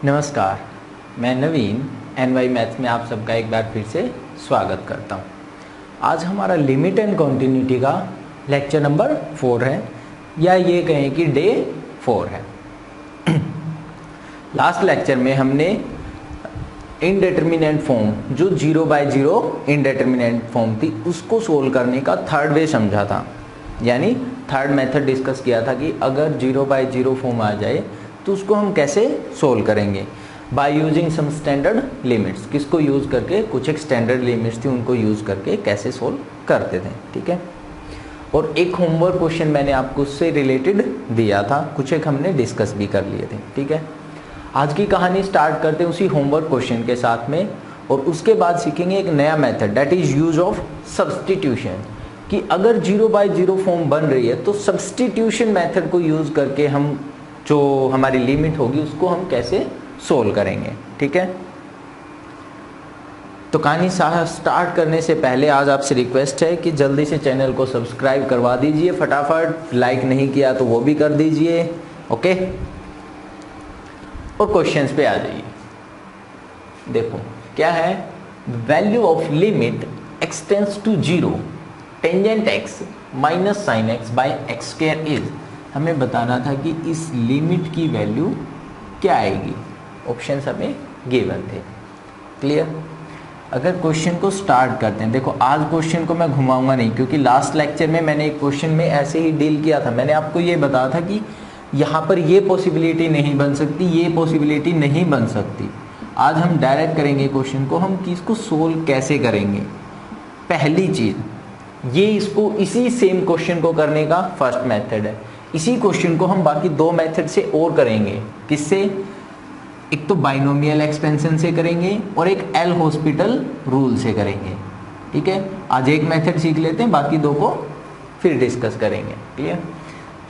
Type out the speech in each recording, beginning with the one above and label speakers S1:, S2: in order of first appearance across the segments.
S1: नमस्कार, मैं नवीन NY maths में आप सबका एक बार फिर से स्वागत करता हूँ। आज हमारा लिमिट एंड कॉन्टिन्यूटी का लेक्चर नंबर 4 है, या ये कहें कि डे 4 है। लास्ट लेक्चर में हमने इनडेटर्मिनेंट फॉर्म, जो 0/0 इनडेटर्मिनेंट फॉर्म थी, उसको सोल्व करने का थर्ड वे समझा था, यानी थर्ड मेथड डिस्कस किया था कि अगर 0/0 फॉर्म आ जाए तो उसको हम कैसे सोल्व करेंगे, by using some standard limits. किसको यूज़ करके? कुछ एक स्टैंडर्ड लिमिट्स थी, उनको यूज़ करके कैसे सोल्व करते थे। ठीक है, और एक होमवर्क क्वेश्चन मैंने आपको उससे रिलेटेड दिया था, कुछ एक हमने डिस्कस भी कर लिए थे। ठीक है, आज की कहानी स्टार्ट करते हैं उसी होमवर्क क्वेश्चन के साथ में, और उसके बाद सीखेंगे एक नया method, that is use of substitution. कि अगर 0/0 फॉर्म बन रही है तो सब्सटीट्यूशन मेथड को यूज़ करके हम जो हमारी लिमिट होगी उसको हम कैसे सोल्व करेंगे। ठीक है, तो कहानी स्टार्ट करने से पहले आज आपसे रिक्वेस्ट है कि जल्दी से चैनल को सब्सक्राइब करवा दीजिए फटाफट, लाइक नहीं किया तो वो भी कर दीजिए। ओके, और क्वेश्चंस पे आ जाइए। देखो क्या है, value of limit x tends to 0 tangent x minus sine x by x square is. हमें बताना था कि इस लिमिट की वैल्यू क्या आएगी। ऑप्शंस हमें गिवन थे। क्लियर? अगर क्वेश्चन को स्टार्ट करते हैं, देखो आज क्वेश्चन को मैं घुमाऊंगा नहीं, क्योंकि लास्ट लेक्चर में मैंने एक क्वेश्चन में ऐसे ही डील किया था। मैंने आपको ये बताया था कि यहाँ पर ये पॉसिबिलिटी नहीं बन सकती, ये पॉसिबिलिटी नहीं बन सकती। आज हम डायरेक्ट करेंगे क्वेश्चन को, हम किसको सोल्व कैसे करेंगे। पहली चीज़ ये, इसको इसी सेम क्वेश्चन को करने का फर्स्ट मेथड है। इसी क्वेश्चन को हम बाकी दो मेथड से और करेंगे। किससे? एक तो बाइनोमियल एक्सपेंशन से करेंगे और एक एल हॉस्पिटल रूल से करेंगे। ठीक है, आज एक मेथड सीख लेते हैं, बाकी दो को फिर डिस्कस करेंगे। क्लियर?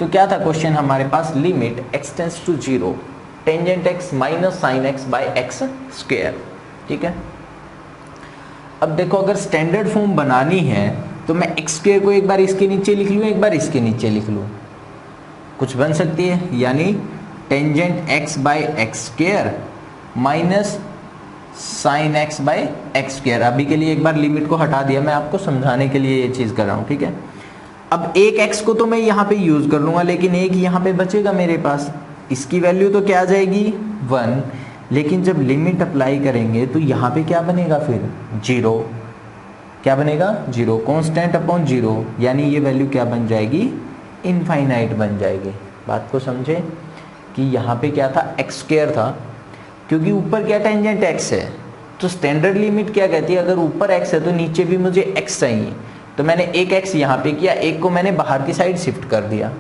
S1: तो क्या था क्वेश्चन हमारे पास, limit x tends to 0 tangent x minus sine x by x square. ठीक है, अब देखो अगर स्टैंडर्ड फॉर्म बनानी है तो मैं एक्स स्क्वायर को एक बार इसके नीचे लिख लूँ, एक बार इसके नीचे लिख लूँ, कुछ बन सकती है। यानी tangent x by x square minus sine x by x square. अभी के लिए एक बार लिमिट को हटा दिया, मैं आपको समझाने के लिए ये चीज़ कर रहा हूँ। ठीक है, अब एक x को तो मैं यहाँ पे यूज़ कर लूँगा, लेकिन एक यहाँ पे बचेगा मेरे पास, इसकी वैल्यू तो क्या आ जाएगी 1। लेकिन जब लिमिट अप्लाई करेंगे तो यहाँ पे क्या बनेगा फिर 0। क्या बनेगा 0, कांस्टेंट अपॉन 0, यानी ये वैल्यू क्या बन जाएगी, इनफाइनाइट बन जाएगी। बात को समझे कि यहाँ पे क्या था, एक्स स्क्वायर था, क्योंकि ऊपर क्या टेंजेंट x है, तो स्टैंडर्ड लिमिट क्या कहती है, अगर ऊपर x है तो नीचे भी मुझे x चाहिए। तो मैंने एक x यहाँ पे किया, एक को मैंने बाहर की साइड शिफ्ट कर दिया,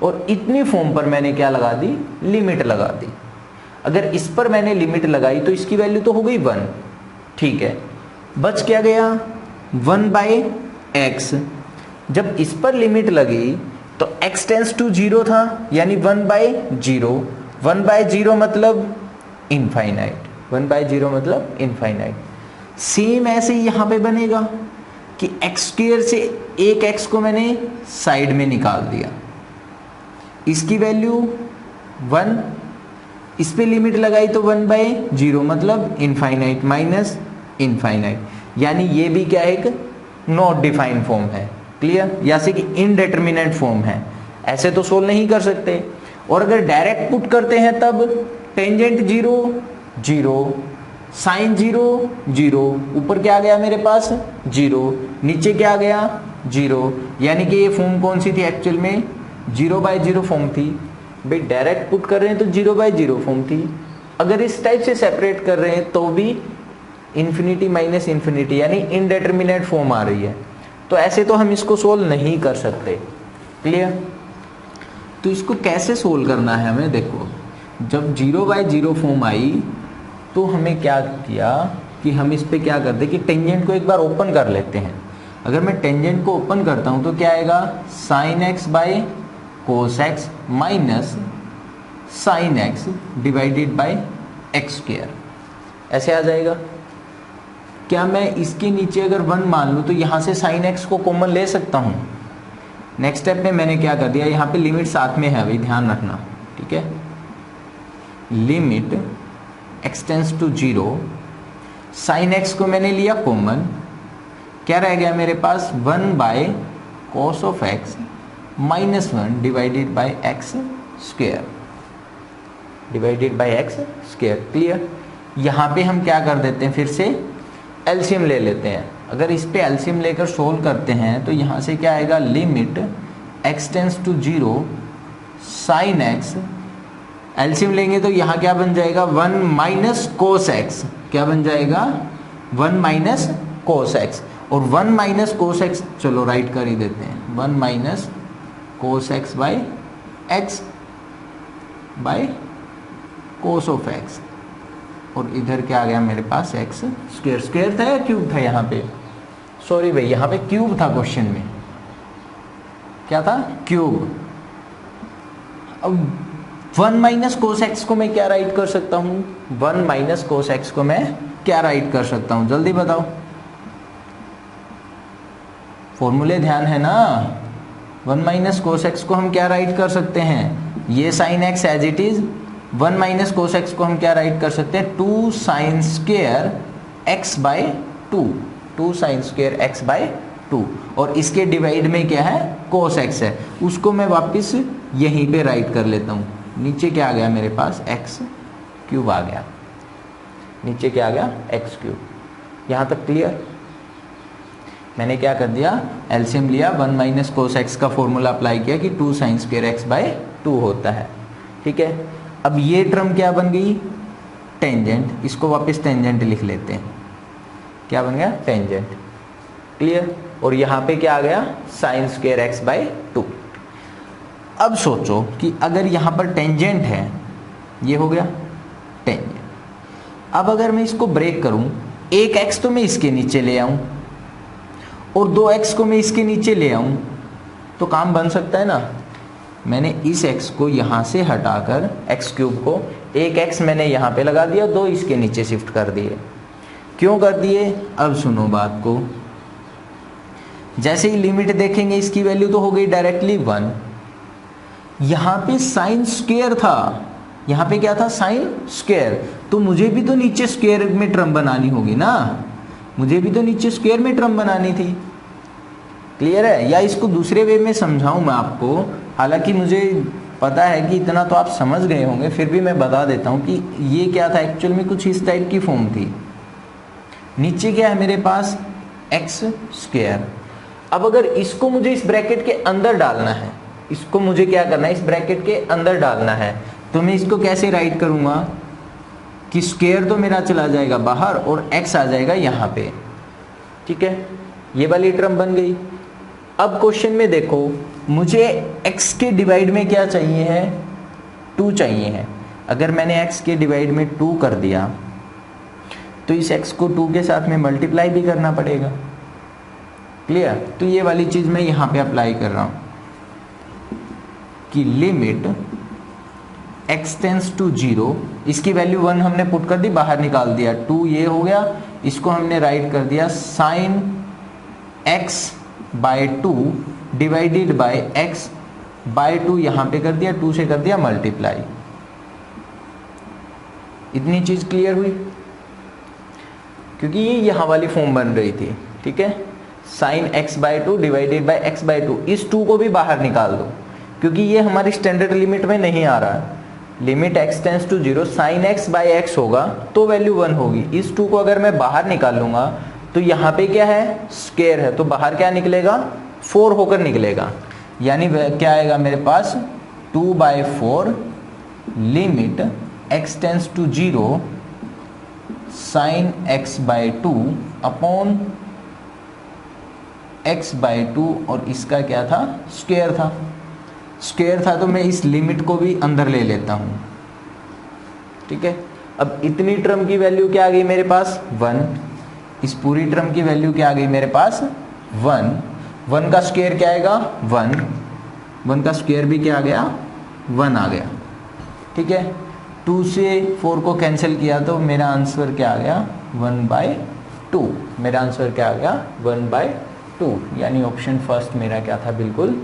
S1: और इतनी फॉर्म पर मैंने क्या लगा दी, लिमिट लगा दी। अगर इस पर मैंने लिमिट लगाई तो इसकी वैल्यू तो हो गई 1। ठीक है, बच क्या गया 1/x। जब इस पर लिमिट लगी तो x टेंड्स टू 0 था, यानी 1/0। 1/0 मतलब इनफाइनाइट, 1/0 मतलब इनफाइनाइट। सेम ऐसे ही यहाँ पे बनेगा कि एक्स स्क्वायर से एक x को मैंने साइड में निकाल दिया, इसकी वैल्यू 1, इस पे लिमिट लगाई तो 1/0 मतलब इनफाइनाइट माइनस इनफाइनाइट, यानी ये भी क्या है, एक नॉट डिफाइंड फॉर्म है। क्लियर? या से कि इनडेटर्मिनेंट फॉर्म है, ऐसे तो सोल्व नहीं कर सकते। और अगर डायरेक्ट पुट करते हैं तब टेंजेंट 0 0, साइन 0 0, ऊपर क्या आ गया मेरे पास 0, नीचे क्या आ गया 0, यानी कि ये फॉर्म कौन सी थी एक्चुअल में, 0/0 फॉर्म थी। भाई डायरेक्ट पुट कर रहे हैं तो 0/0 फॉर्म थी, अगर इस टाइप से सेपरेट कर रहे हैं तो भी इन्फिनिटी माइनस इन्फिनिटी, यानी इनडेटर्मिनेट फॉर्म आ रही है। तो ऐसे तो हम इसको सोल्व नहीं कर सकते। क्लियर? तो इसको कैसे सोल्व करना है हमें, देखो जब 0/0 फॉर्म आई तो हमें क्या किया कि हम इस पे क्या करते कि टेंजेंट को एक बार ओपन कर लेते हैं। अगर मैं टेंजेंट को ओपन करता हूँ तो क्या आएगा, sine x by cos x minus sine x divided by x square, ऐसे आ जाएगा। क्या मैं इसके नीचे अगर 1 मान लूँ तो यहाँ से साइन x को कॉमन ले सकता हूँ। नेक्स्ट स्टेप में मैंने क्या कर दिया, यहाँ पे लिमिट साथ में है, अभी ध्यान रखना। ठीक है, limit x tends to 0, sine x को मैंने लिया कॉमन, क्या रह गया मेरे पास 1 by cos of x minus 1 divided by x square, divided by x square. Clear. यहाँ पे हम क्या कर देते हैं, फिर से एलसीएम ले लेते हैं। अगर इस पे एलसीएम लेकर सोल्व करते हैं तो यहाँ से क्या आएगा, limit x tends to 0 sine x, LCM लेंगे तो यहाँ क्या बन जाएगा 1 माइनस कोस x, क्या बन जाएगा 1 माइनस कोस x, और 1 माइनस कोस x चलो राइट कर ही देते हैं, 1 minus cos x by x by cos of x, और इधर क्या आ गया मेरे पास x स्क्वायर। स्क्वायर था या क्यूब था यहाँ पे, सॉरी भाई यहाँ पे क्यूब था क्वेश्चन में, क्या था क्यूब। अब 1 माइनस कोस एक्स को मैं क्या राइट कर सकता हूँ, 1 माइनस कोस एक्स को मैं क्या राइट कर सकता हूँ, जल्दी बताओ, फॉर्मूले ध्यान है ना। 1 माइनस कोस एक्स को हम क्या राइट कर सकते हैं, ये sine x as it is, 1 minus cos x को हम क्या राइट कर सकते हैं, 2 sine square x by 2, 2 sine square x by 2, और इसके डिवाइड में क्या है कोस एक्स है, उसको मैं वापस यहीं पे राइट कर लेता हूँ। नीचे क्या आ गया मेरे पास एक्स क्यूब आ गया, नीचे क्या आ गया एक्स क्यूब। यहाँ तक क्लियर। मैंने क्या कर दिया, एलसीएम लिया, 1 माइनस कोस एक्स का फॉर्मूला अप्लाई किया कि 2 साइन स्क्वायर एक्स बाय 2 होता है। ठीक है। अब ये टर्म क्या बन गई, टेंजेंट, इसको वापस टेंजेंट लिख लेते हैं, क्या बन गया टेंजेंट। क्लियर। और यहाँ पे क्या आ गया साइन स्क्वायर एक्स बाय 2। अब सोचो कि अगर यहाँ पर टेंजेंट है, ये हो गया टेंजेंट, अब अगर मैं इसको ब्रेक करूं, एक एक्स तो मैं इसके नीचे ले आऊं और 2x को मैं इसके नीचे ले आऊं, तो काम बन सकता है ना। मैंने इस x को यहाँ से हटाकर x क्यूब को, एक x मैंने यहाँ पे लगा दिया, 2 इसके नीचे शिफ्ट कर दिए। क्यों कर दिए, अब सुनो बात को। जैसे ही लिमिट देखेंगे इसकी वैल्यू तो हो गई डायरेक्टली 1। यहाँ पे साइन स्क्वायर था, यहाँ पे क्या था साइन स्क्वायर, तो मुझे भी तो नीचे स्क्वायर में टर्म बनानी होगी ना, मुझे भी तो नीचे स्क्वायर में टर्म बनानी थी। क्लियर है। या इसको दूसरे वे में समझाऊं मैं आपको, हालांकि मुझे पता है कि इतना तो आप समझ गए होंगे, फिर भी मैं बता देता हूं कि ये क्या था, एक्चुअल में कुछ इस टाइप की फॉर्म थी। नीचे क्या है मेरे पास एक्स स्क्वायर। अब अगर इसको मुझे इस ब्रैकेट के अंदर डालना है, इसको मुझे क्या करना है इस ब्रैकेट के अंदर डालना है, तो मैं इसको कैसे राइट करूंगा कि स्क्वायर तो मेरा चला जाएगा बाहर और x आ जाएगा यहाँ पे। ठीक है, ये वाली टर्म बन गई। अब क्वेश्चन में देखो, मुझे x के डिवाइड में क्या चाहिए है, 2 चाहिए है। अगर मैंने x के डिवाइड में 2 कर दिया तो इस x को 2 के साथ में मल्टीप्लाई भी करना पड़ेगा। क्लियर। तो ये वाली चीज मैं यहाँ पे अप्लाई कर रहा हूँ कि लिमिट x टेंस टू 0, इसकी वैल्यू 1 हमने पुट कर दी, बाहर निकाल दिया, 2 ये हो गया, इसको हमने राइट कर दिया sine x by 2 divided by x by 2, यहाँ पे कर दिया, 2 से कर दिया मल्टीप्लाई। इतनी चीज क्लियर हुई, क्योंकि ये यहाँ वाली फॉर्म बन रही थी। ठीक है, sine x by 2 divided by x by 2, इस 2 को भी बाहर निकाल दो क्योंकि ये हमारी स्टैंडर्ड लिमिट में नहीं आ रहा है। Limit x tends to 0 sine x by x होगा तो वैल्यू 1 होगी। इस 2 को अगर मैं बाहर निकालूंगा तो यहाँ पे क्या है स्क्वायर है, तो बाहर क्या निकलेगा 4 होकर निकलेगा, यानी क्या आएगा मेरे पास 2/4 limit x tends to 0 sine x by 2 upon x by 2, और इसका क्या था स्क्वायर था। स्क्वायर था तो मैं इस लिमिट को भी अंदर ले लेता हूं। ठीक है, अब इतनी टर्म की वैल्यू क्या आ गई मेरे पास 1, इस पूरी टर्म की वैल्यू क्या आ गई मेरे पास 1। 1 का स्क्वायर क्या आएगा 1, 1 का स्क्वायर भी क्या आ गया 1 आ गया। ठीक है, 2 से 4 को कैंसिल किया तो मेरा आंसर क्या आ गया 1/2। मेरा आंसर क्या आ गया 1/2, यानी ऑप्शन फर्स्ट मेरा क्या था बिल्कुल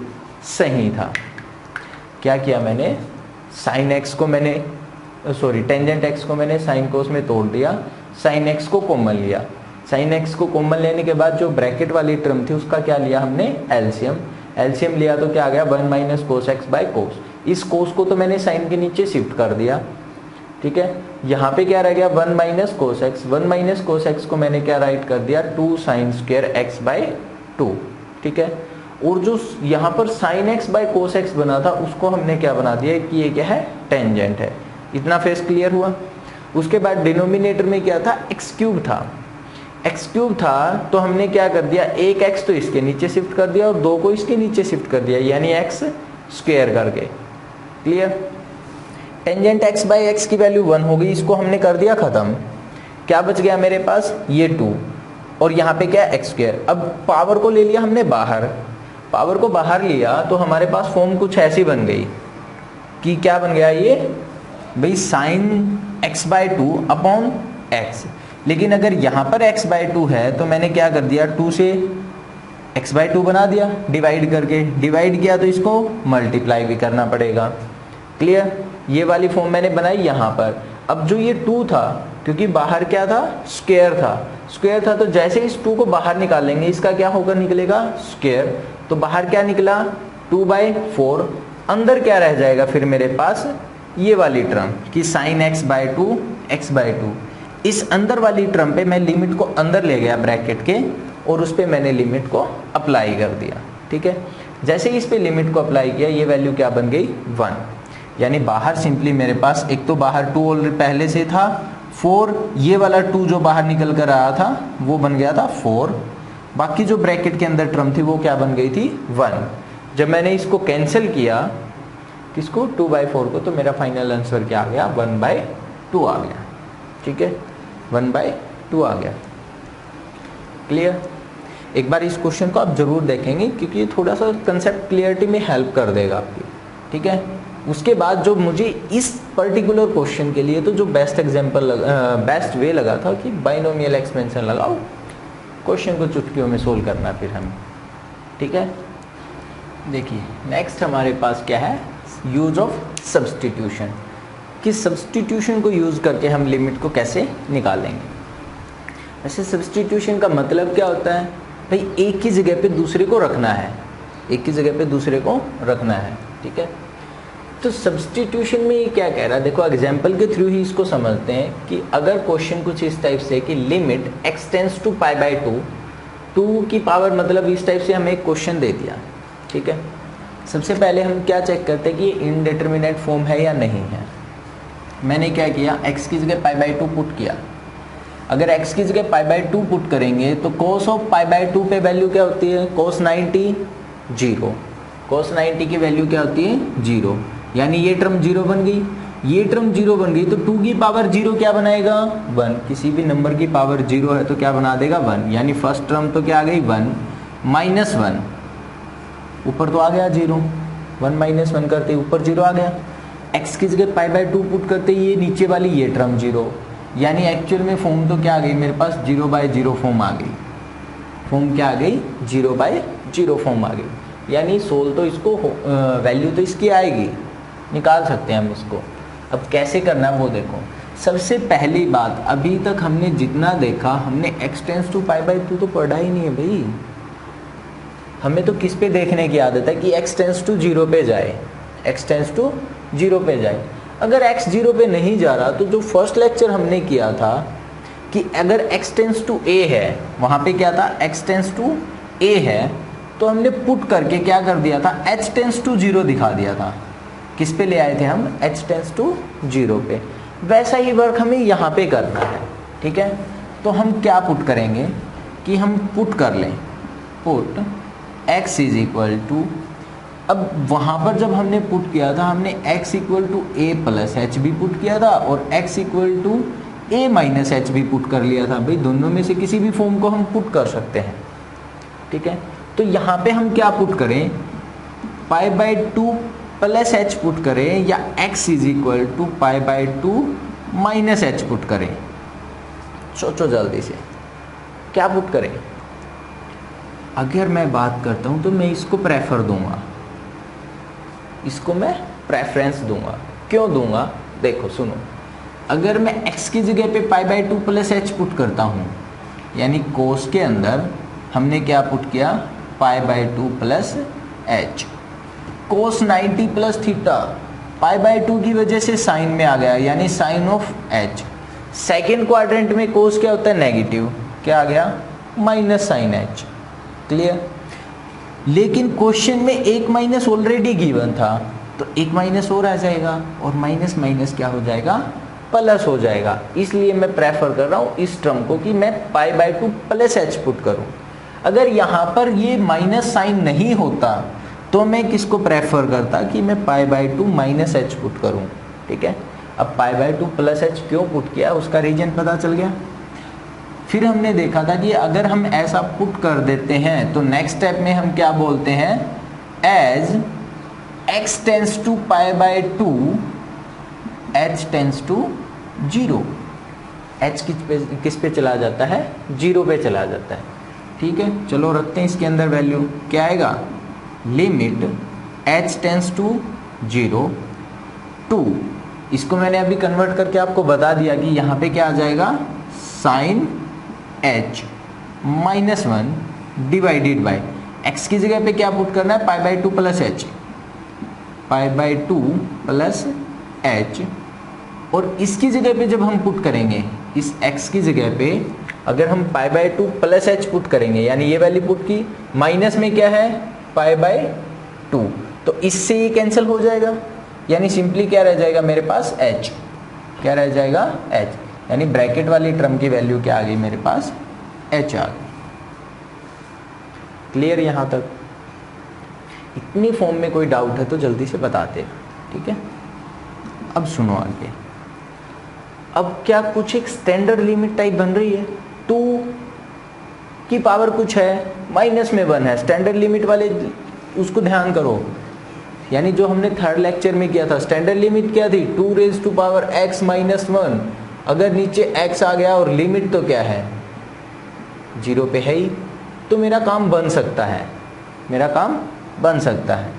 S1: सही था। क्या किया मैंने, साइन x को मैंने सॉरी टेंजेंट एक्स को मैंने साइन कोस में तोड़ दिया, साइन एक्स को कॉमन लिया, साइन एक्स को कॉमन लेने के बाद जो ब्रैकेट वाली टर्म थी उसका क्या लिया हमने, एलसीएम। एलसीएम लिया तो क्या आ गया 1 minus cos x by cos. इस कोस को तो मैंने साइन के नीचे शिफ्ट कर दिया, ठीक है। यहाँ पे क्या रह गया 1 minus cos x, 1 minus cos x को मैंने क्या राइट कर दिया 2 साइन स्क्वायर एक्स बाय 2, ठीक है। और जो यहाँ पर sign x by cos x बना था उसको हमने क्या बना दिया कि ये क्या है, टेंजेंट है। इतना फेस क्लियर हुआ। उसके बाद डिनोमिनेटर में क्या था, एक्स क्यूब था, एक्स क्यूब था तो हमने क्या कर दिया, एक एक्स तो इसके नीचे शिफ्ट कर दिया और 2 को इसके नीचे शिफ्ट कर दिया, यानी एक्स स्क्वायर करके। Clear. Tangent x by x की वैल्यू 1 हो गई, इसको हमने कर दिया खत्म। क्या बच गया मेरे पास, ये 2 और यहाँ पे क्या एक्स स्क्वायर। अब पावर को ले लिया हमने बाहर, पावर को बाहर लिया तो हमारे पास फॉर्म कुछ ऐसी बन गई कि क्या बन गया ये भाई sine x by 2 upon x. लेकिन अगर यहाँ पर x बाई 2 है तो मैंने क्या कर दिया 2 से x बाई 2 बना दिया, डिवाइड करके। डिवाइड किया तो इसको मल्टीप्लाई भी करना पड़ेगा। क्लियर। ये वाली फॉर्म मैंने बनाई यहाँ पर। अब जो ये 2 था, क्योंकि बाहर क्या था, स्क्वायर था, स्क्वायर था तो जैसे इस 2 को बाहर निकालेंगे इसका क्या होकर निकलेगा, स्क्वायर। तो बाहर क्या निकला 2/4, अंदर क्या रह जाएगा फिर मेरे पास ये वाली टर्म कि sine x by 2 x by 2। इस अंदर वाली टर्म पे मैं लिमिट को अंदर ले गया ब्रैकेट के और उस पे मैंने लिमिट को अप्लाई कर दिया, ठीक है। जैसे इस पे लिमिट को अप्लाई किया ये वैल्यू क्या बन गई 1, यानी बाहर सिंपली मेरे पास एक तो बाहर 2 ऑलरेडी पहले से था 4, ये वाला 2 जो बाहर निकल कर आया था वो बन गया था 4, बाकी जो ब्रैकेट के अंदर टर्म थी वो क्या बन गई थी 1। जब मैंने इसको कैंसिल किया किसको 2/4 को, तो मेरा फाइनल आंसर क्या आ गया 1/2 आ गया, ठीक है, 1/2 आ गया। क्लियर। एक बार इस क्वेश्चन को आप जरूर देखेंगे क्योंकि ये थोड़ा सा कंसेप्ट क्लियरिटी में हेल्प कर देगा आपकी, ठीक है। उसके बाद जो मुझे इस पर्टिकुलर क्वेश्चन के लिए तो जो बेस्ट एग्जांपल बेस्ट वे लगा था कि बाइनोमियल एक्सपेंशन लगाओ, क्वेश्चन को चुटकियों में सोल्व करना फिर हमें, ठीक है। देखिए नेक्स्ट हमारे पास क्या है, यूज ऑफ सब्स्टिट्यूशन, कि सब्स्टिट्यूशन को यूज़ करके हम लिमिट को कैसे निकालेंगे। वैसे सब्स्टिट्यूशन का मतलब क्या होता है भाई, एक ही जगह पे दूसरे को रखना है, एक ही जगह पे दूसरे को रखना है, ठीक है। तो सब्स्टिट्यूशन में ये क्या कह रहा है, देखो एग्जांपल के थ्रू ही इसको समझते हैं कि अगर क्वेश्चन कुछ इस टाइप से कि लिमिट x टेंड्स टू π/2, 2 की पावर मतलब इस टाइप से हमें एक क्वेश्चन दे दिया, ठीक है। सबसे पहले हम क्या चेक करते हैं कि ये इनडिटरमिनेट फॉर्म है या नहीं है। मैंने क्या किया, x की जगह π/2 पुट किया। अगर x की जगह π/2 पुट करेंगे तो cos ऑफ π/2 पे वैल्यू क्या होती है, cos 90 0, cos 90 की वैल्यू क्या होती है 0, यानी ये टर्म 0 बन गई, ये टर्म 0 बन गई तो 2 की पावर 0 क्या बनाएगा 1, किसी भी नंबर की पावर 0 है तो क्या बना देगा 1, यानी फर्स्ट टर्म तो क्या आ गई 1 माइनस 1, ऊपर तो आ गया 0, 1 माइनस 1 करते ऊपर 0 आ गया। x की जगह π/2 पुट करते ये नीचे वाली ये टर्म 0, यानी एक्चुअल में फॉर्म तो क्या आ गई मेरे पास 0/0 फॉर्म आ गई, फॉर्म क्या आ गई 0/0 फॉर्म आ गई, यानी सोल्व तो इसको वैल्यू तो इसकी आएगी, निकाल सकते हैं हम इसको। अब कैसे करना है वो देखो। सबसे पहली बात, अभी तक हमने जितना देखा हमने x टेंड्स टू π/2 तो पढ़ा ही नहीं है भाई, हमें तो किस पे देखने की आदत है कि x टेंड्स टू 0 पे जाए, x टेंड्स टू 0 पे जाए। अगर x 0 पे नहीं जा रहा तो जो फर्स्ट लेक्चर हमने किया था कि अगर x टेंड्स टू a है, वहाँ पे क्या था x टेंड्स टू a है, तो हमने पुट करके क्या कर दिया था h टेंड्स टू 0 दिखा दिया था। किस पे ले आए थे हम, h टेंड्स टू 0 पे। वैसा ही वर्क हमें यहाँ पे करना है, ठीक है। तो हम क्या पुट करेंगे कि हम पुट कर लें, put x is equal to, अब वहाँ पर जब हमने पुट किया था हमने x equal to a plus h भी पुट किया था और x equal to a minus h भी पुट कर लिया था। भाई दोनों में से किसी भी फॉर्म को हम पुट कर सकते हैं, ठीक है। तो यहाँ पे हम क्या पुट करें, π/2 प्लस एच पुट करें या x is equal to π/2 minus H put करें। सोचो जल्दी से क्या पुट करें। अगर मैं बात करता हूँ तो मैं इसको प्रेफर दूंगा, इसको मैं प्रेफरेंस दूंगा। क्यों दूंगा, देखो सुनो, अगर मैं x की जगह पे पाई by two plus H put करता हूँ, यानी कोस के अंदर हमने क्या पुट किया, pi by two plus h, cos 90 plus theta pi by two की वजह से साइन में आ गया, यानी sine of h. Second quadrant में कोस क्या होता है, नेगेटिव, क्या आ गया, माइनस साइन एच। क्लियर। लेकिन क्वेश्चन में एक माइनस ऑलरेडी गिवन था, तो एक माइनस और आ जाएगा और माइनस माइनस क्या हो जाएगा, प्लस हो जाएगा। इसलिए मैं प्रेफर कर रहा हूँ इस टर्म को कि मैं पाई by two plus H put करूँ। अगर यहाँ पर ये माइनस साइन नहीं होता तो मैं किसको प्रेफर करता कि मैं पाई by to minus H put करूँ। ठीक है, अब पाई बाई टू प्लस एच क्यों पुट किया उसका रीजन पता चल गया। फिर हमने देखा था कि अगर हम ऐसा पुट कर देते हैं तो नेक्स्ट स्टेप में हम क्या बोलते हैं, as x tends to pi by two h tends to zero. h किस पे चला जाता है, जीरो पे चला जाता है। ठीक है, चलो रखते हैं इसके अंदर वैल्यू, क्या आएगा, limit h tends to zero two, इसको मैंने अभी कन्वर्ट करके आपको बता दिया कि यहाँ पे क्या आ जाएगा, sine h minus one divided by x की जगह पे क्या पुट करना है, pi by two plus h, pi by two plus h, और इसकी जगह पे जब हम पुट करेंगे, इस x की जगह पे अगर हम पाई by two plus H put करेंगे, यानी ये वैल्यू पुट की, माइनस में क्या है, पाई बाई टू, तो इससे ये कैंसिल हो जाएगा, यानी सिंपली क्या रह जाएगा मेरे पास, h, क्या रह जाएगा, h, यानी ब्रैकेट वाली टर्म की वैल्यू क्या आ गई मेरे पास, h आ गई। क्लियर यहाँ तक। इतनी फॉर्म में कोई डाउट है तो जल्दी से बताते। ठीक है, अब सुनो आगे। अब क्या कुछ एक स्टैंडर्ड लिमिट टाइप बन रही है, 2 की पावर कुछ है, माइनस में 1 है, स्टैंडर्ड लिमिट वाले उसको ध्यान करो, यानी जो हमने थर्ड लेक्चर में किया था, स्टैंडर्ड लिमिट क्या थी, 2 raise to power x minus 1। अगर नीचे x आ गया और लिमिट तो क्या है, जीरो पे है ही, तो मेरा काम बन सकता है, मेरा काम बन सकता है।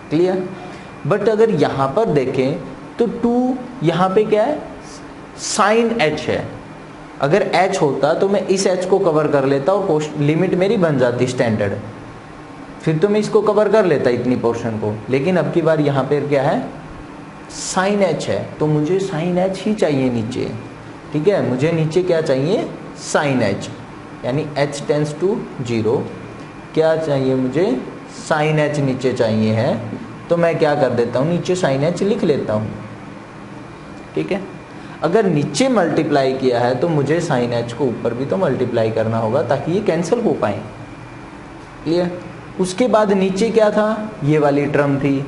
S1: क्लियर। बट अगर यहाँ पर देखें तो 2 यहाँ पे क्या है, साइन h है, अगर h होता तो मैं इस h को कवर कर लेता और लिमिट मेरी बन जाती स्टैंडर्ड, फिर तो मैं इसको कवर कर लेता इतनी पोर्शन को, लेकिन अब की बार यहाँ पे क्या है, साइन h है, तो मुझे साइन h ही चाहिए नीचे। ठीक है, मुझे नीचे क्या चाहिए, साइन h, यानी h टेंस टू जीरो, क्या चाहिए मुझे, साइन h नीचे चाहिए है, तो मैं क्या कर देता हूँ, नीचे साइन h लिख लेता हूँ। ठीक है, अगर नीचे मल्टीप्लाई किया है तो मुझे साइन h को ऊपर भी तो मल्टीप्लाई करना होगा ताकि ये कैंसिल हो पाए। क्लियर। उसके बाद नीचे क्या था, ये वाली टर्म थी,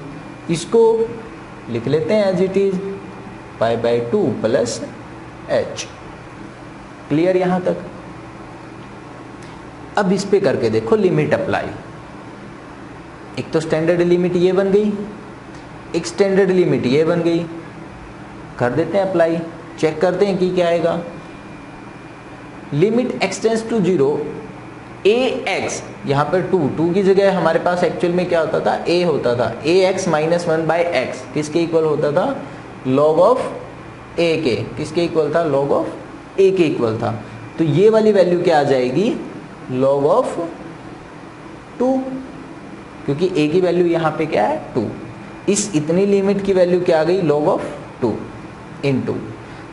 S1: इसको लिख लेते हैं as it is, pi by two plus h. Clear यहाँ तक। अब इस पे करके देखो लिमिट अप्लाई। एक तो स्टैंडर्ड लिमिट ये बन गई, एक स्टैंडर्ड लिमिट ये बन गई, कर देते हैं अप्लाई, चेक करते हैं कि क्या आएगा। Limit x tends to zero, ax, यहाँ पर 2 की जगह हमारे पास एक्चुअल में क्या होता था, a होता था, ax माइनस 1 बाई एक्स किसके इक्वल होता था, log ऑफ a के, किसके इक्वल था, log ऑफ a के इक्वल था। तो ये वाली वैल्यू क्या आ जाएगी, log ऑफ 2, क्योंकि a की वैल्यू यहाँ पे क्या है 2, इस इतनी लिमिट की वैल्यू क्या आ गई, log of 2 into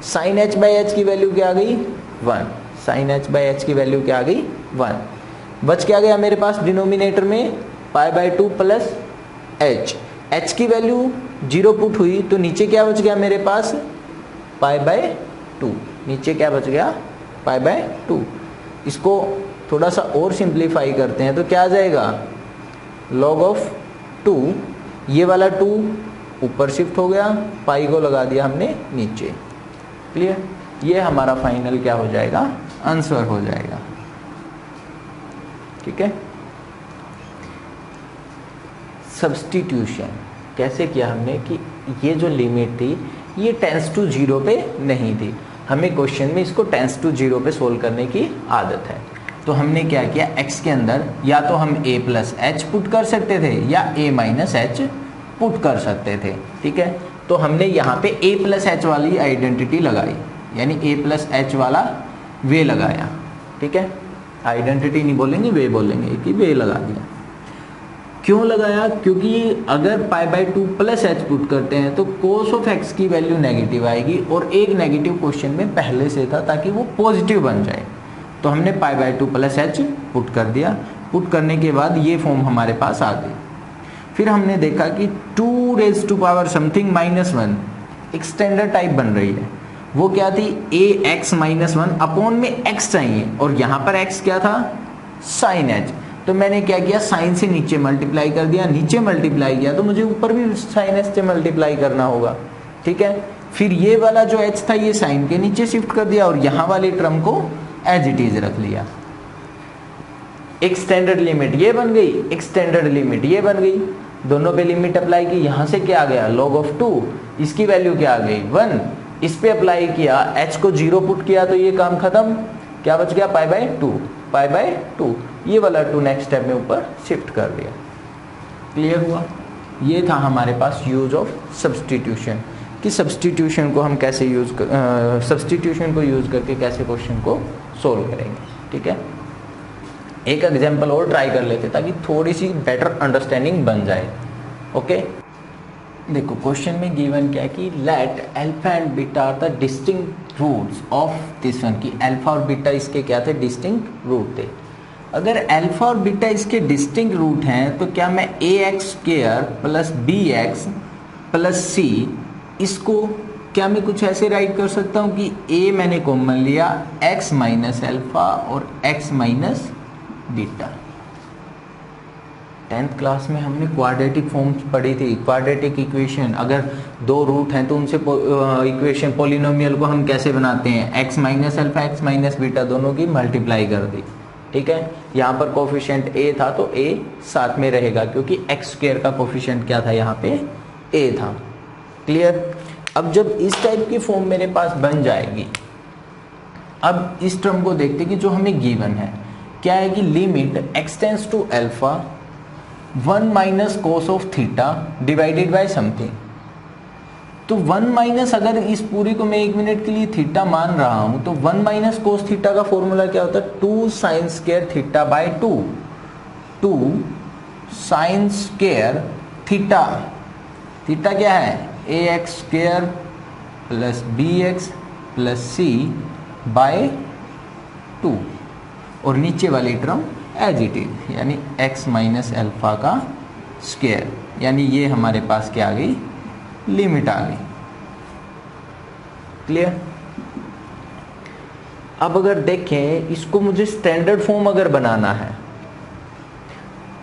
S1: sine h by H की वैल्यू क्या आ गई 1, साइन h बाई एच की वैल्यू क्या आ गई 1। बच क्या गया मेरे पास डिनोमिनेटर में, पाई by two plus H, h की वैल्यू 0 पुट हुई तो नीचे क्या बच गया मेरे पास, पाई बाई टू, नीचे क्या बच गया, पाई बाई टू। इसको थोड़ा सा और सिंप्लीफाई करते हैं तो क्या आ जाएगा, log ऑफ 2, ये वाला 2 ऊपर शिफ्ट हो गया, पाई को लगा दिया हमने नीचे। क्लियर। ये हमारा फाइनल क्या हो जाएगा, आंसर हो जाएगा। ठीक है। सब्स्टिट्यूशन कैसे किया हमने कि ये जो लिमिट थी ये टेंस टू जीरो पे नहीं थी, हमें क्वेश्चन में इसको टेंस टू जीरो पे सोल्व करने की आदत है। तो हमने क्या किया, x के अंदर या तो हम a प्लस एच पुट कर सकते थे या a माइनस एच पुट कर सकते थे। ठीक है, तो हमने यहाँ पे a प्लस एच वाली आइडेंटिटी लगाई, यानी a प्लस एच वाला वे लगाया, ठीक है। आइडेंटिटी नहीं बोलेंगे, वे बोलेंगे कि वे लगा दिया। क्यों लगाया? क्योंकि अगर pi by 2 plus H put करते हैं तो कोस ऑफ एक्स की वैल्यू नेगेटिव आएगी, और एक नेगेटिव क्वेश्चन में पहले से था ताकि वो पॉजिटिव बन जाए। तो हमने pi by 2 plus H put कर दिया। पुट करने के बाद ये फॉर्म हमारे पास आ गई। फिर हमने देखा कि 2 रेज टू पावर समथिंग -1 एक स्टैंडर्ड टाइप बन रही है। वो क्या थी? ए एक्स -1 अपॉन में एक्स चाहिए, और यहाँ पर एक्स क्या था? Sine h. तो मैंने क्या किया? साइन से नीचे मल्टीप्लाई कर दिया, नीचे मल्टीप्लाई किया तो मुझे ऊपर भी साइन एच से मल्टीप्लाई करना होगा, ठीक है। फिर ये वाला जो एच था ये साइन के नीचे शिफ्ट कर दिया, और यहाँ वाली टर्म को एज इट इज रख लिया। एक स्टैंडर्ड लिमिट ये बन गई, एक स्टैंडर्ड लिमिट ये बन गई। दोनों पे लिमिट अप्लाई की, यहाँ से क्या आ गया? log of 2, इसकी वैल्यू क्या आ गई? 1। इस पे अप्लाई किया, h को 0 पुट किया तो ये काम खत्म। क्या बच गया? Pi by 2, pi by 2। ये वाला 2 नेक्स्ट स्टेप में ऊपर शिफ्ट कर दिया। क्लियर हुआ? ये था हमारे पास यूज ऑफ सब्सटीट्यूशन, कि सब्सटीट्यूशन को हम कैसे सब्सटीट्यूशन को यूज करके कैसे क्वेश्चन को सोल्व करेंगे, ठीक है। एक एग्जाम्पल और ट्राई कर लेते ताकि थोड़ी सी बेटर अंडरस्टैंडिंग बन जाए। ओके, देखो क्वेश्चन में गिवन क्या है कि let alpha and beta are the distinct roots of this one, कि अल्फा और बीटा इसके क्या थे? डिस्टिंक्ट रूट थे। अगर अल्फा और बीटा इसके डिस्टिंक्ट रूट हैं तो क्या मैं a x square plus b x plus c, इसको क्या मैं कुछ ऐसे राइट कर सकता हूँ कि ए मैंने कॉमन लिया, एक्स माइनस अल्फा और x minus beta. 10th class में हमने क्वाड्रेटिक फॉर्म्स पढ़ी थी, क्वाड्रेटिक इक्वेशन। अगर 2 रूट हैं तो उनसे इक्वेशन पॉलिनोमियल को हम कैसे बनाते हैं? X minus alpha x minus beta दोनों की मल्टीप्लाई कर दी, ठीक है। यहाँ पर कोफिशिएंट ए था तो ए साथ में रहेगा, क्योंकि एक्स स्क्वायर का कोफिशिएंट क्या था? यहाँ पे ए था। क्लियर? अब जब इस टाइप की फॉर्म मेरे पास बन जाएगी, अब इस टर्म को देखते कि जो हमें गिवन है क्या है कि limit x tends to alpha 1 minus cos of theta divided by something. तो 1 माइनस, अगर इस पूरी को मैं 1 मिनट के लिए थीटा मान रहा हूं तो 1 माइनस कोस थीटा का फॉर्मूला क्या होता है? 2 sine square theta by 2। 2 sine square theta, theta क्या है? A x square plus b x plus c by 2, और नीचे वाली टर्म एज इट इज, यानी x माइनस अल्फा का स्क्वायर, यानी ये हमारे पास क्या आ गई? लिमिट आ गई। क्लियर? अब अगर देखें इसको, मुझे स्टैंडर्ड फॉर्म अगर बनाना है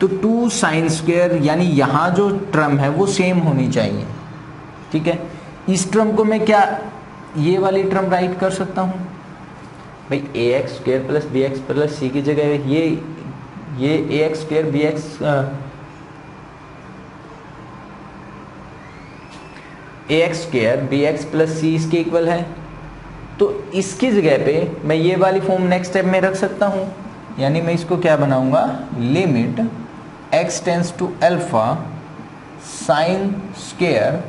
S1: तो 2 साइन स्क्वायर, यानी यहां जो टर्म है वो सेम होनी चाहिए, ठीक है। इस टर्म को मैं क्या ये वाली टर्म राइट कर सकता हूं भाई? A x square plus b x plus c की जगह ये a x square b x a x square b x plus c इसके इक्वल है, तो इसकी जगह पे मैं ये वाली फॉर्म नेक्स्ट स्टेप में रख सकता हूं। यानी मैं इसको क्या बनाऊंगा? Limit x tends to alpha sine square,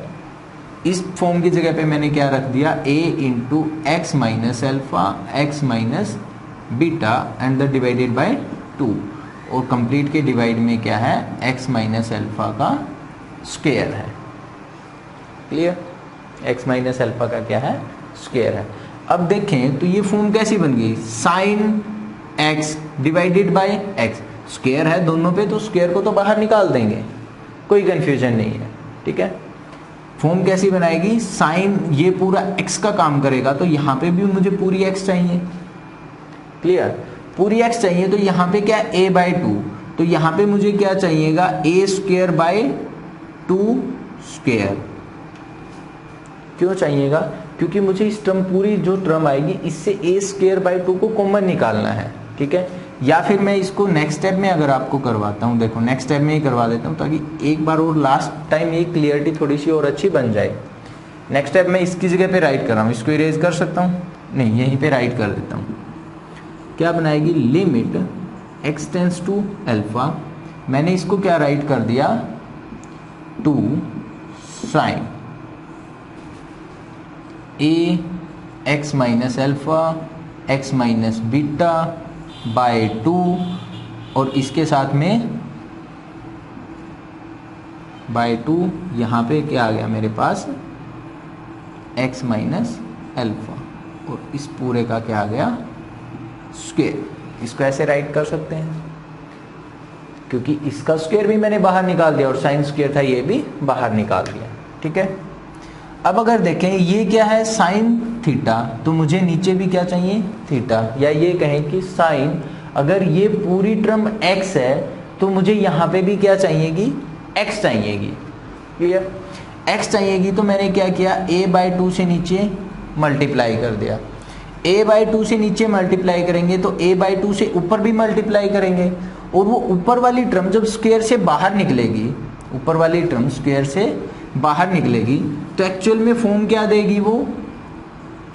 S1: इस फॉर्म की जगह पे मैंने क्या रख दिया? a into x minus alpha x minus beta and the divided by 2, और कंप्लीट के डिवाइड में क्या है? x माइनस अल्फा का स्क्वायर है। क्लियर? x माइनस अल्फा का क्या है? स्क्वायर है। अब देखें तो ये फॉर्म कैसी बन गई? Sine x divided by x, square है दोनों पे तो स्क्वायर को तो बाहर निकाल देंगे, कोई कंफ्यूजन नहीं है, ठीक है। फॉर्म कैसी बनाएगी? साइन ये पूरा x का काम करेगा, तो यहाँ पे भी मुझे पूरी x चाहिए। क्लियर? पूरी x चाहिए तो यहाँ पे क्या? a बाई 2, तो यहाँ पे मुझे क्या चाहिएगा? a square by 2 square. क्यों चाहिएगा? क्योंकि मुझे इस टर्म, पूरी जो टर्म आएगी इससे a स्क्वायर बाय 2 को कॉमन निकालना है, ठीक है। या फिर मैं इसको नेक्स्ट स्टेप में अगर आपको करवाता हूँ, देखो नेक्स्ट स्टेप में ही करवा देता हूँ ताकि एक बार और लास्ट टाइम ये क्लियरिटी थोड़ी सी और अच्छी बन जाए। नेक्स्ट स्टेप में इसकी जगह पे राइट कर रहा हूँ, इसको इरेज कर सकता हूँ? नहीं, यहीं पे राइट कर देता हूँ। क्या बनाएगी? Limit x tends to alpha, मैंने इसको क्या राइट कर दिया? 2 sine a x minus alpha x minus beta by 2 और इसके साथ में बाय 2 यहाँ पे क्या आ गया मेरे पास एक्स माइनस एल्फा और इस पूरे का क्या आ गया स्क्वायर। इसको ऐसे राइट कर सकते हैं क्योंकि इसका स्क्वायर भी मैंने बाहर निकाल दिया और साइन स्क्वायर था ये भी बाहर निकाल दिया। ठीक है, अब अगर देखें ये क्या है साइन थीटा, तो मुझे नीचे भी क्या चाहिए थीटा, या ये कहें कि साइन अगर ये पूरी टर्म x है तो मुझे यहाँ पे भी क्या चाहिएगी x चाहिएगी। क्लियर, x चाहिएगी तो मैंने क्या किया a/2 से नीचे मल्टीप्लाई कर दिया। a/2 से नीचे मल्टीप्लाई करेंगे तो a/2 से ऊपर भी मल्टीप्लाई करेंगे और वो ऊपर वाली टर्म जब स्क्वायर से बाहर निकलेगी, ऊपर वाली टर्म स्क्वायर से बाहर निकलेगी तो एक्चुअल में फॉर्म क्या देगी वो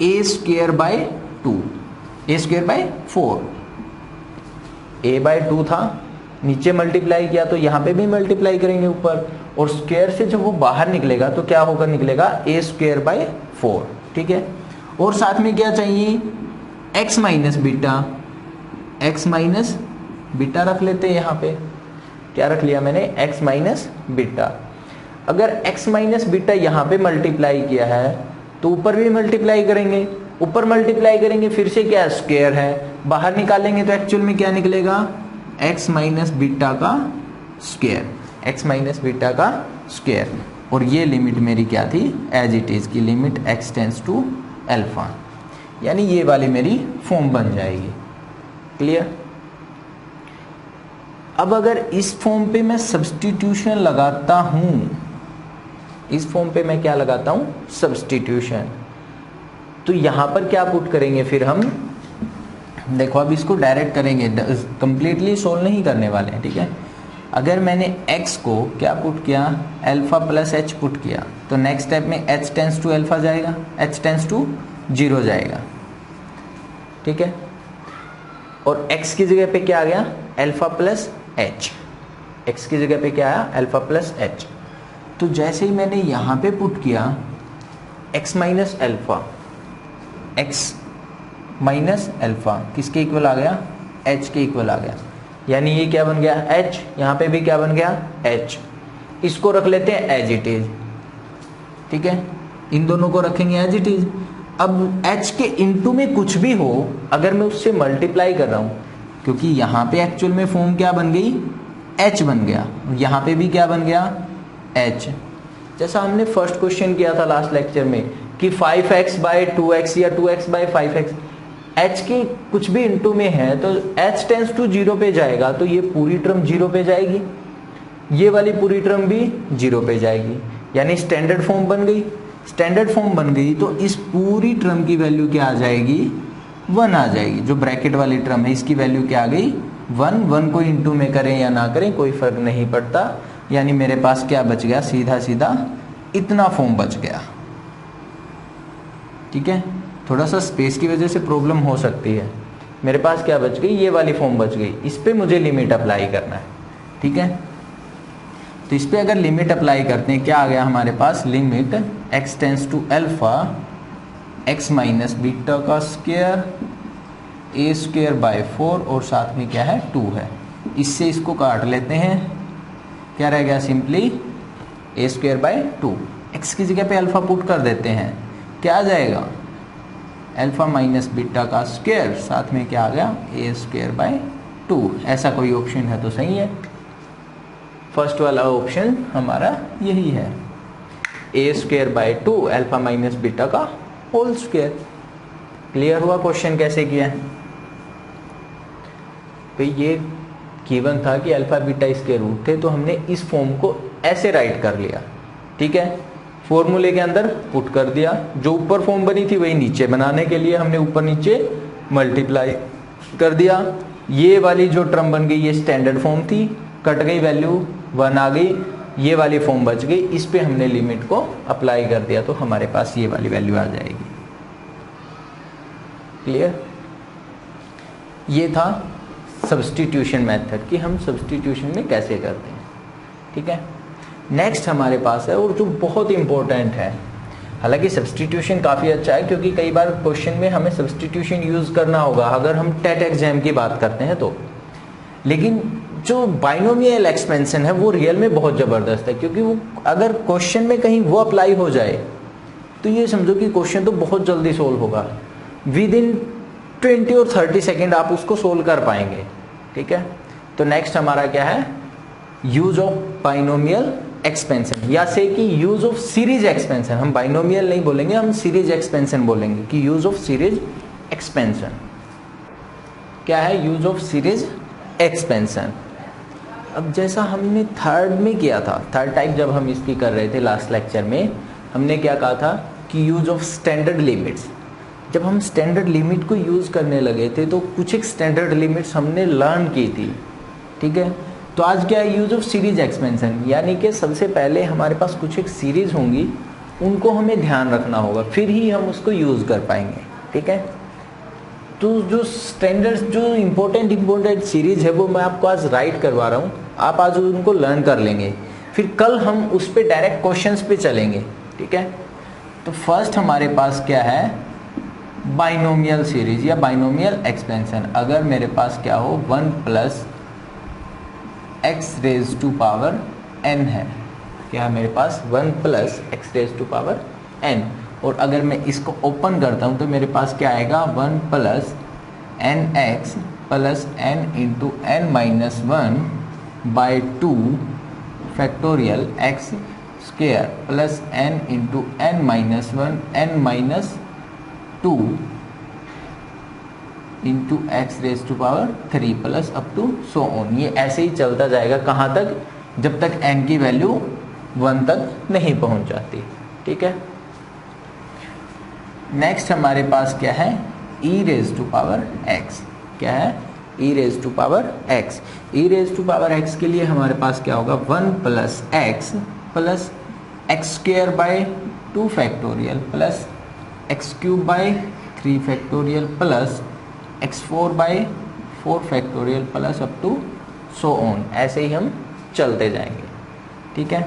S1: a²/2 a²/4। a/2 था नीचे मल्टीप्लाई किया तो यहाँ पे भी मल्टीप्लाई करेंगे ऊपर और स्क्वायर से जब वो बाहर निकलेगा तो क्या होकर निकलेगा a²/4। ठीक है, और साथ में क्या चाहिए x minus beta, x minus beta रख लेते हैं। यहाँ पे क्या रख लिया मैंने x माइनस बीटा। अगर x माइनस बीटा यहाँ पे मल्टीप्लाई किया है तो ऊपर भी मल्टीप्लाई करेंगे, ऊपर मल्टीप्लाई करेंगे फिर से क्या स्क्वायर है, बाहर निकालेंगे तो एक्चुअल में क्या निकलेगा x माइनस बीटा का स्क्वायर, x माइनस बीटा का स्क्वायर। और ये लिमिट मेरी क्या थी एज इट इज की limit x tends to alpha, यानी ये वाली मेरी फॉर्म बन जाएगी। क्लियर, अब अगर इस फॉर्म पे मैं सब्स्टिट्यूशन लगाता हूं, इस फॉर्म पे मैं क्या लगाता हूं सब्स्टिट्यूशन, तो यहां पर क्या पुट करेंगे फिर हम, देखो अब इसको डायरेक्ट करेंगे, कंप्लीटली सोल्व नहीं करने वाले हैं। ठीक है, अगर मैंने x को क्या पुट किया अल्फा प्लस h पुट किया तो नेक्स्ट स्टेप में h टेंड्स टू अल्फा जाएगा, h टेंड्स टू 0 जाएगा। ठीक है, और x की जगह पे क्या आ गया अल्फा प्लस h, x की जगह पे क्या आया अल्फा प्लस h। तो जैसे ही मैंने यहाँ पे पुट किया x minus alpha, x minus alpha किसके इक्वल आ गया h के इक्वल आ गया, यानी ये क्या बन गया h, यहाँ पे भी क्या बन गया h। इसको रख लेते हैं एज इट इज। ठीक है, इन दोनों को रखेंगे एज इट इज। अब h के इनटू में कुछ भी हो अगर मैं उससे मल्टीप्लाई कर रहा हूँ, क्योंकि यहाँ पे एक्चुअल में फॉर्म क्या बन गई h बन गया, यहाँ पे भी क्या बन गया h। जैसा हमने फर्स्ट क्वेश्चन किया था लास्ट लेक्चर में कि 5x/2x या 2x/5x, h के कुछ भी इनटू में है तो h टेंड्स टू 0 पे जाएगा तो ये पूरी टर्म 0 पे जाएगी, ये वाली पूरी टर्म भी 0 पे जाएगी, यानी स्टैंडर्ड फॉर्म बन गई। स्टैंडर्ड फॉर्म बन गई तो इस पूरी टर्म की वैल्यू क्या आ जाएगी 1 आ जाएगी। जो ब्रैकेट वाली टर्म है इसकी वैल्यू क्या आ गई 1। 1 को इनटू में करें या ना करें कोई फर्क नहीं पड़ता, यानी मेरे पास क्या बच गया सीधा सीधा इतना फॉर्म बच गया। ठीक है, थोड़ा सा स्पेस की वजह से प्रॉब्लम हो सकती है। मेरे पास क्या बच गई ये वाली फॉर्म बच गई, इस पे मुझे लिमिट अप्लाई करना है। ठीक है, तो इस पे अगर लिमिट अप्लाई करते हैं क्या आ गया हमारे पास limit x tends to alpha x minus beta का स्क्वायर a²/4 और साथ में क्या है 2 है। इससे इसको काट लेते हैं, क्या रह गया सिंपली a²/2। x की जगह पे अल्फा पुट कर देते हैं, क्या आ जाएगा अल्फा माइनस बीटा का स्क्वायर, साथ में क्या आ गया a²/2। ऐसा कोई ऑप्शन है तो सही है, फर्स्ट वाला ऑप्शन हमारा यही है a²/2 अल्फा माइनस बीटा का होल स्क्वायर। क्लियर हुआ क्वेश्चन कैसे किया है? तो ये गिवन था कि अल्फा बीटा इसके रूट थे तो हमने इस फॉर्म को ऐसे राइट कर लिया। ठीक है, फॉर्मूले के अंदर पुट कर दिया, जो ऊपर फॉर्म बनी थी वही नीचे बनाने के लिए हमने ऊपर नीचे मल्टीप्लाई कर दिया। ये वाली जो टर्म बन गई ये स्टैंडर्ड फॉर्म थी, कट गई वैल्यू 1 आ गई, ये वाली फॉर्म बच गई, इस पे हमने लिमिट को अप्लाई कर दिया तो हमारे पास ये वाली वैल्यू आ जाएगी। क्लियर, ये था सब्स्टिट्यूशन मेथड कि हम सब्स्टिट्यूशन में कैसे करते हैं। ठीक है, नेक्स्ट हमारे पास है और जो बहुत इंपॉर्टेंट है हालांकि सब्स्टिट्यूशन काफ़ी अच्छा है, क्योंकि कई बार क्वेश्चन में हमें सब्स्टिट्यूशन यूज़ करना होगा अगर हम टेट एग्जाम की बात करते हैं तो। लेकिन जो बाइनोमियल एक्सपेंशन है वो रियल में बहुत ज़बरदस्त है, क्योंकि वो अगर क्वेश्चन में कहीं वो अप्लाई हो जाए तो ये समझो कि क्वेश्चन तो बहुत जल्दी सोल्व होगा, विद इन 20 और 30 सेकेंड आप उसको सोल्व कर पाएंगे। ठीक है, तो नेक्स्ट हमारा क्या है, यूज ऑफ बाइनोमियल एक्सपेंशन, या से कि यूज ऑफ सीरीज एक्सपेंशन। हम बाइनोमियल नहीं बोलेंगे, हम सीरीज एक्सपेंशन बोलेंगे कि यूज ऑफ सीरीज एक्सपेंशन। क्या है यूज ऑफ सीरीज एक्सपेंशन? अब जैसा हमने थर्ड में किया था, थर्ड टाइप जब हम इसकी कर रहे थे लास्ट लेक्चर में, हमने क्या कहा था कि यूज ऑफ स्टैंडर्ड लिमिट्स। जब हम स्टैंडर्ड लिमिट को यूज़ करने लगे थे तो कुछ एक स्टैंडर्ड लिमिट्स हमने लर्न की थी। ठीक है, तो आज क्या है, यूज ऑफ सीरीज एक्सपेंशन, यानी कि सबसे पहले हमारे पास कुछ एक सीरीज होंगी, उनको हमें ध्यान रखना होगा, फिर ही हम उसको यूज़ कर पाएंगे। ठीक है, तो जो स्टैंडर्ड जो इम्पोर्टेंट सीरीज है वो मैं आपको आज राइट करवा रहा हूँ, आप आज उनको लर्न कर लेंगे, फिर कल हम उस पर डायरेक्ट क्वेश्चंस पे चलेंगे। ठीक है, तो फर्स्ट हमारे पास क्या है, बाइनोमियल सीरीज या बाइनोमियल एक्सपेंशन। अगर मेरे पास क्या हो 1 plus x raise to power n है, क्या है मेरे पास 1 plus x raise to power n, और अगर मैं इसको ओपन करता हूँ तो मेरे पास क्या आएगा 1 plus n x plus n into n minus 1 by 2 factorial x square plus n into n minus 1 n minus 2 into x raise to power 3 plus up to so on. ये ऐसे ही चलता जाएगा, कहाँ तक, जब तक n की वैल्यू 1 तक नहीं पहुंच जाती। ठीक है, नेक्स्ट हमारे पास क्या है, e raise to power x। क्या है, e raise to power x। e raise to power x के लिए हमारे पास क्या होगा 1 plus x plus x square by 2 factorial plus x cube by 3 factorial plus x4 by 4 factorial plus up to so on. ऐसे ही हम चलते जाएंगे। ठीक है,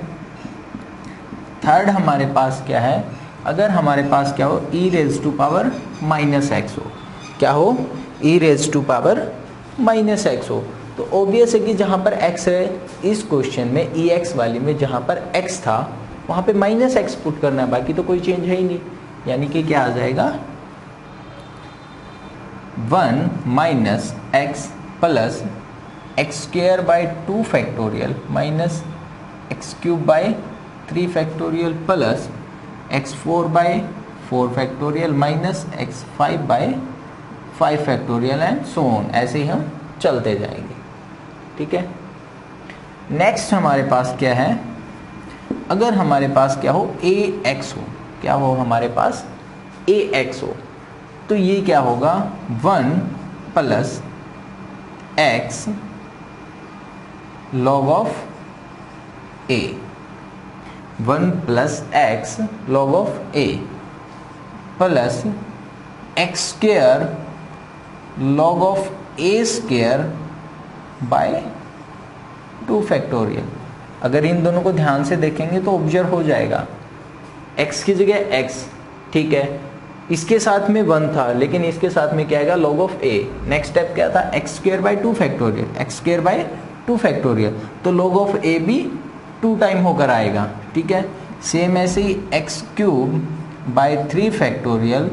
S1: थर्ड हमारे पास क्या है, अगर हमारे पास क्या हो e raise to power minus x हो, क्या हो e raise to power minus x हो, तो ऑब्वियस है कि जहाँ पर x है इस क्वेश्चन में ex वाली में जहाँ पर x था वहाँ पे माइनस एक्स पुट करना है, बाकी तो कोई चेंज है ही नहीं। यानी कि क्या आ जाएगा 1 minus x plus x square by 2 factorial minus x cube by 3 factorial plus x4 by 4 factorial minus x5 by 5 factorial and so on. ऐसे ही हम चलते जाएंगे। ठीक है, नेक्स्ट हमारे पास क्या है, अगर हमारे पास क्या हो ax हो, क्या हो हमारे पास ax हो, तो ये क्या होगा 1 plus x log of a, 1 plus x log of a plus x square log of a square by 2 factorial. अगर इन दोनों को ध्यान से देखेंगे तो ऑब्जर्व हो जाएगा x की जगह x, ठीक है, इसके साथ में 1 था लेकिन इसके साथ में क्या आएगा log of a। Next step क्या था x square by 2 factorial, x square by 2 factorial, तो log ऑफ a भी 2 टाइम होकर आएगा। ठीक है, सेम ऐसे ही x cube by 3 factorial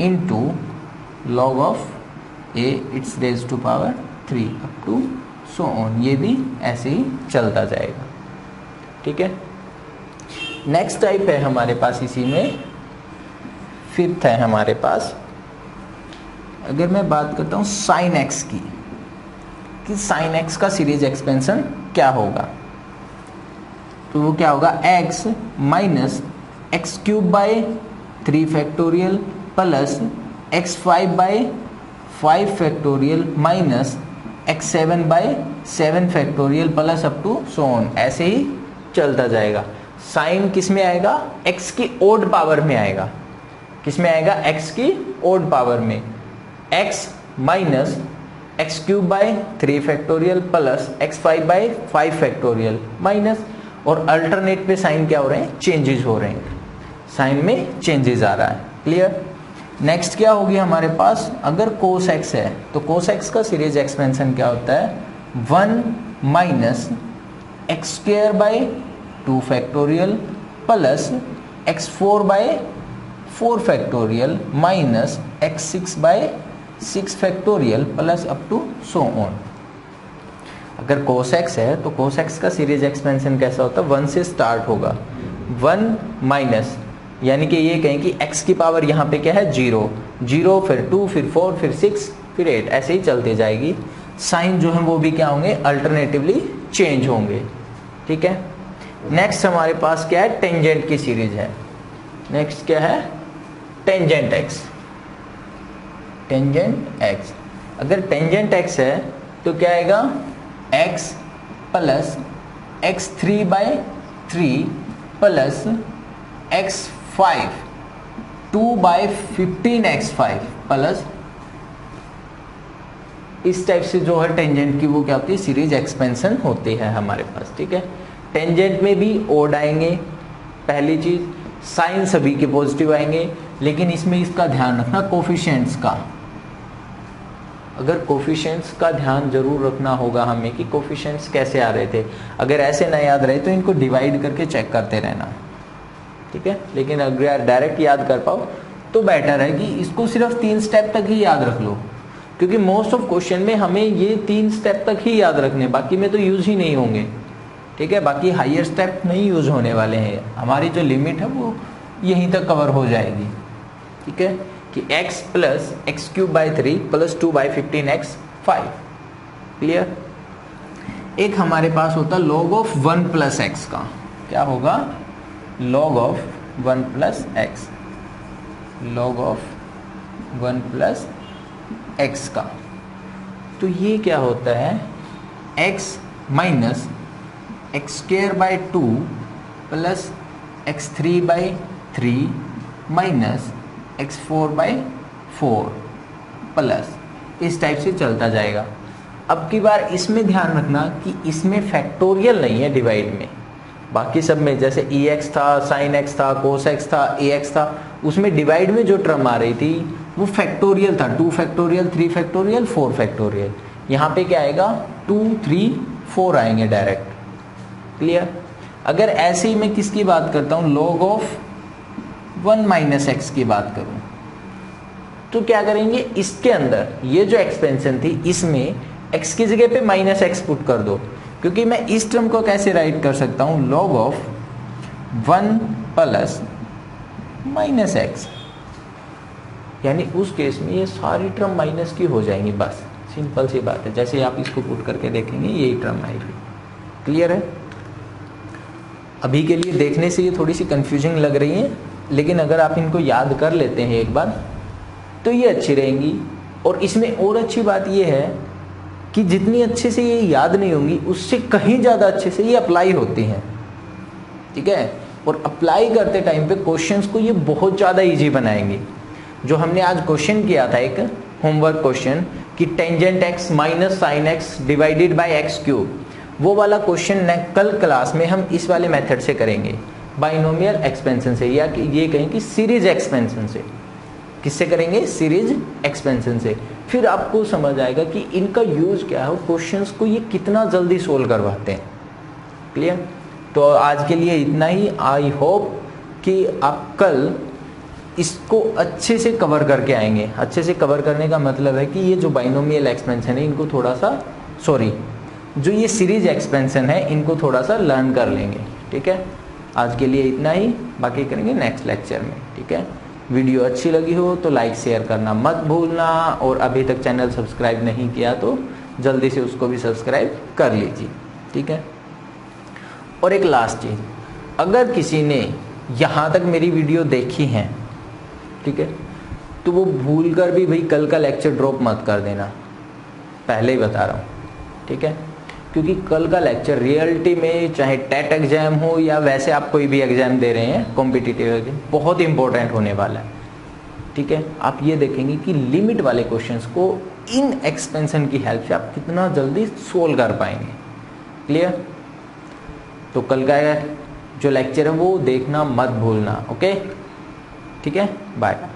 S1: into log of a its raise to power 3 up to so on. ये भी ऐसे ही चलता जाएगा। ठीक है, नेक्स्ट टाइप है हमारे पास इसी में, फिफ्थ है हमारे पास, अगर मैं बात करता हूँ साइन एक्स की, कि साइन एक्स का सीरीज एक्सपेंशन क्या होगा, तो वो क्या होगा x minus x cube by 3 factorial plus x5 by 5 factorial minus x7 by 7 factorial plus up to so on. ऐसे ही चलता जाएगा। साइन किस में आएगा, x की ओड पावर में आएगा। किस में आएगा, x की ओड पावर में, x minus x cube by 3 factorial plus x5 by 5 factorial minus, और अल्टरनेट पे साइन क्या हो रहे हैं, चेंजेस हो रहे हैं। साइन में चेंजेस आ रहा है। क्लियर। नेक्स्ट क्या होगी हमारे पास, अगर कोस एक्स है तो कोस एक्स का सीरीज एक्सपेंशन क्या होता है, 1 minus x square by 2 factorial plus x4 by 4 factorial minus x6 by 6 factorial plus up to so on. अगर cos x है तो cos x का सीरीज एक्सपेंशन कैसा होता है, 1 से स्टार्ट होगा, 1 माइनस यानी कि ये कहें कि x की पावर यहाँ पे क्या है 0, 0 फिर 2 फिर 4 फिर 6 फिर 8, ऐसे ही चलते जाएगी। साइन जो है वो भी क्या होंगे, अल्टरनेटिवली चेंज होंगे। ठीक है। नेक्स्ट हमारे पास क्या है, टेंजेंट की सीरीज है। नेक्स्ट क्या है, टेंजेंट x। टेंजेंट x, अगर टेंजेंट x है तो क्या आएगा, x plus x3 by 3 plus x5 2 by 15x5 plus, इस टाइप से जो है टेंजेंट की वो क्या होती है, सीरीज एक्सपेंशन होती है हमारे पास। ठीक है। टेंजेंट में भी ओड आएंगे, पहली चीज साइन सभी के पॉजिटिव आएंगे, लेकिन इसमें इसका ध्यान रखना कोफिशिएंट्स का। अगर कोफिशिएंट्स का ध्यान जरूर रखना होगा हमें कि कोफिशिएंट्स कैसे आ रहे थे। अगर ऐसे ना याद रहे तो इनको डिवाइड करके चेक करते रहना। ठीक है। लेकिन अगर डायरेक्ट याद कर पाओ तो बेटर है कि इसको सिर्फ 3 स्टेप तक ही याद रख लो, क्योंकि मोस्ट ऑफ क्वेश्चन में हमें ये 3 स्टेप तक ही याद रखने, बाकी में तो यूज ही नहीं होंगे। ठीक है। बाकी हायर स्टेप नहीं यूज होने वाले हैं, हमारी जो लिमिट है वो यहीं तक कवर हो जाएगी। ठीक है, कि x plus x cube by 3 plus 2 by 15x5। Clear. एक हमारे पास होता log ऑफ 1 प्लस एक्स का, क्या होगा, log of 1 plus x, log of 1 plus x का। तो ये क्या होता है, x minus x square by 2 plus x3 by 3 minus x4 by 4 plus, इस टाइप से चलता जाएगा। अब की बार इसमें ध्यान रखना कि इसमें फैक्टोरियल नहीं है डिवाइड में, बाकी सब में जैसे ex था, sin x था, cos x था, ax था, उसमें डिवाइड में जो टर्म आ रही थी वो फैक्टोरियल था, 2 फैक्टोरियल 3 फैक्टोरियल 4 फैक्टोरियल। यहाँ पे क्या आएगा, 2 3 4 आएंगे डायरेक्ट। क्लियर। अगर ऐसे ही मैं किसकी बात करता हूँ, log ऑफ 1 माइनस एक्स की बात करूं तो क्या करेंगे, इसके अंदर ये जो एक्सपेंशन थी इसमें x की जगह पे माइनस एक्स पुट कर दो, क्योंकि मैं इस टर्म को कैसे राइट कर सकता हूं, log of 1 plus minus x, यानी उस केस में ये सारी टर्म माइनस की हो जाएंगी। बस सिंपल सी बात है, जैसे आप इसको पुट करके देखेंगे यही टर्म आएगी। क्लियर है। अभी के लिए देखने से ये थोड़ी सी कंफ्यूजिंग लग रही है, लेकिन अगर आप इनको याद कर लेते हैं एक बार तो ये अच्छी रहेंगी। और इसमें और अच्छी बात ये है कि जितनी अच्छे से ये याद नहीं होंगी उससे कहीं ज़्यादा अच्छे से ये अप्लाई होती हैं। ठीक है। और अप्लाई करते टाइम पे क्वेश्चंस को ये बहुत ज़्यादा इजी बनाएंगे। जो हमने आज क्वेश्चन किया था एक होमवर्क क्वेश्चन कि tangent x minus sine x divided by x cube, वो वाला क्वेश्चन कल क्लास में हम इस वाले मेथड से करेंगे, बाइनोमियल एक्सपेंशन से, या कि ये कहें कि सीरीज एक्सपेंशन से। किससे करेंगे, सीरीज एक्सपेंशन से। फिर आपको समझ आएगा कि इनका यूज क्या है, क्वेश्चंस को ये कितना जल्दी सोल्व करवाते हैं। क्लियर। तो आज के लिए इतना ही। आई होप कि आप कल इसको अच्छे से कवर करके आएंगे। अच्छे से कवर करने का मतलब है कि ये जो बाइनोमियल एक्सपेंशन है इनको थोड़ा सा, जो ये सीरीज एक्सपेंशन है इनको थोड़ा सा लर्न कर लेंगे। ठीक है। आज के लिए इतना ही, बाकी करेंगे नेक्स्ट लेक्चर में। ठीक है। वीडियो अच्छी लगी हो तो लाइक शेयर करना मत भूलना, और अभी तक चैनल सब्सक्राइब नहीं किया तो जल्दी से उसको भी सब्सक्राइब कर लीजिए। ठीक है। और एक लास्ट चीज़, अगर किसी ने यहाँ तक मेरी वीडियो देखी है, ठीक है, तो वो भूल कर भी भाई कल का लेक्चर ड्रॉप मत कर देना, पहले ही बता रहा हूँ। ठीक है। क्योंकि कल का लेक्चर रियलिटी में चाहे टेट एग्जाम हो या वैसे आप कोई भी एग्जाम दे रहे हैं कॉम्पिटिटिव एग्जाम, बहुत इंपॉर्टेंट होने वाला है। ठीक है। आप ये देखेंगे कि लिमिट वाले क्वेश्चंस को इन एक्सपेंशन की हेल्प से आप कितना जल्दी सोल्व कर पाएंगे। क्लियर। तो कल का जो लेक्चर है वो देखना मत भूलना। ओके, ठीक है, बाय।